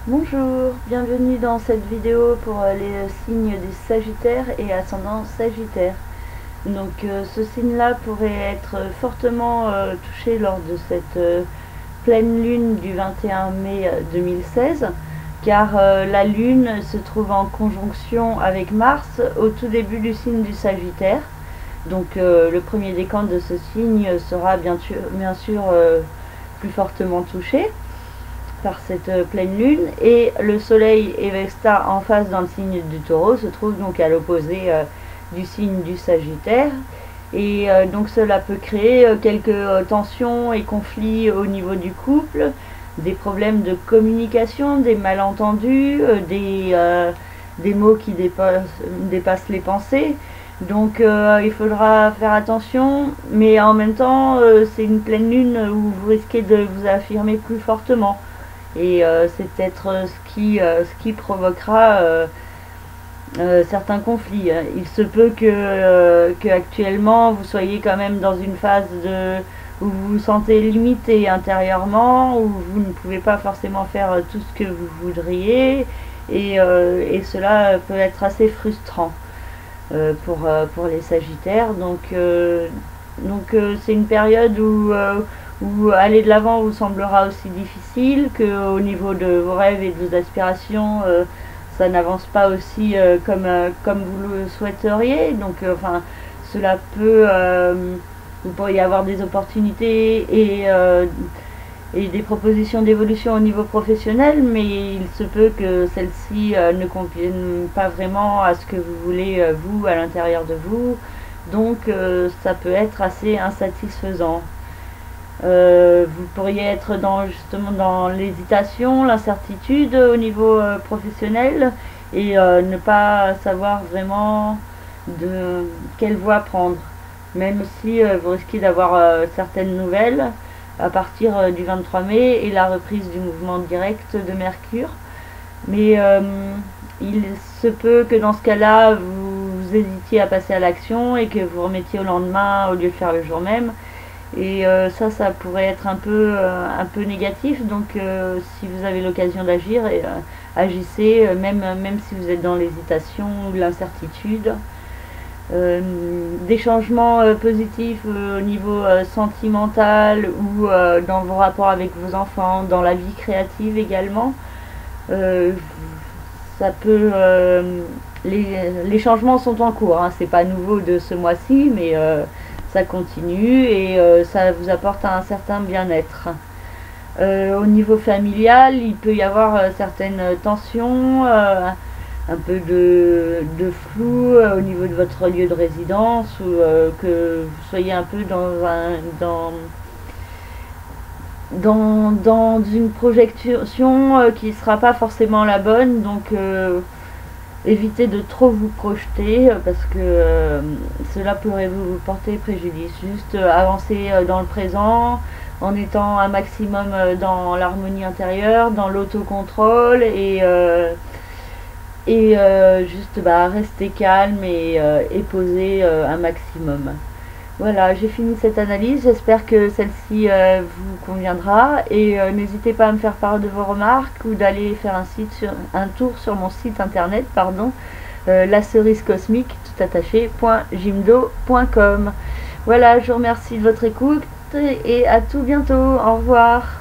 Bonjour, bienvenue dans cette vidéo pour les signes du Sagittaire et ascendant Sagittaire. Donc ce signe-là pourrait être fortement touché lors de cette pleine lune du 21 mai 2016, car la lune se trouve en conjonction avec Mars au tout début du signe du Sagittaire. Donc le premier décan de ce signe sera bien sûr plus fortement touché par cette pleine lune, et le soleil et Vesta en face dans le signe du Taureau se trouvent donc à l'opposé du signe du Sagittaire, et donc cela peut créer quelques tensions et conflits au niveau du couple, des problèmes de communication, des malentendus, des mots qui dépassent les pensées. Donc il faudra faire attention, mais en même temps c'est une pleine lune où vous risquez de vous affirmer plus fortement. Et c'est peut-être ce qui provoquera certains conflits. Il se peut que actuellement vous soyez quand même dans une phase où vous vous sentez limité intérieurement, où vous ne pouvez pas forcément faire tout ce que vous voudriez, et cela peut être assez frustrant pour les Sagittaires. Donc c'est une période où aller de l'avant vous semblera aussi difficile, qu'au niveau de vos rêves et de vos aspirations, ça n'avance pas aussi comme vous le souhaiteriez. Donc cela peut, vous pourriez avoir des opportunités et des propositions d'évolution au niveau professionnel, mais il se peut que celles-ci ne conviennent pas vraiment à ce que vous voulez vous, à l'intérieur de vous. Donc ça peut être assez insatisfaisant. Vous pourriez être justement dans l'hésitation, l'incertitude au niveau professionnel, et ne pas savoir vraiment de quelle voie prendre, même si vous risquez d'avoir certaines nouvelles à partir du 23 mai et la reprise du mouvement direct de Mercure. Mais il se peut que dans ce cas-là vous hésitiez à passer à l'action et que vous remettiez au lendemain au lieu de faire le jour même. Et ça pourrait être un peu négatif. Donc si vous avez l'occasion d'agir, agissez, même si vous êtes dans l'hésitation ou l'incertitude. Des changements positifs au niveau sentimental, ou dans vos rapports avec vos enfants, dans la vie créative également. Ça peut les changements sont en cours, hein. C'est pas nouveau de ce mois-ci, mais ça continue, et ça vous apporte un certain bien-être. Au niveau familial, il peut y avoir certaines tensions, un peu de flou au niveau de votre lieu de résidence, ou que vous soyez un peu dans une projection qui ne sera pas forcément la bonne. Donc évitez de trop vous projeter, parce que cela pourrait vous porter préjudice. Juste avancer dans le présent en étant un maximum dans l'harmonie intérieure, dans l'autocontrôle, et juste rester calme et poser un maximum. Voilà, j'ai fini cette analyse, j'espère que celle-ci vous conviendra, et n'hésitez pas à me faire part de vos remarques, ou d'aller faire un tour sur mon site internet, la cerise cosmique tout attaché.jimdo.com. Voilà, je vous remercie de votre écoute, et à tout bientôt, au revoir.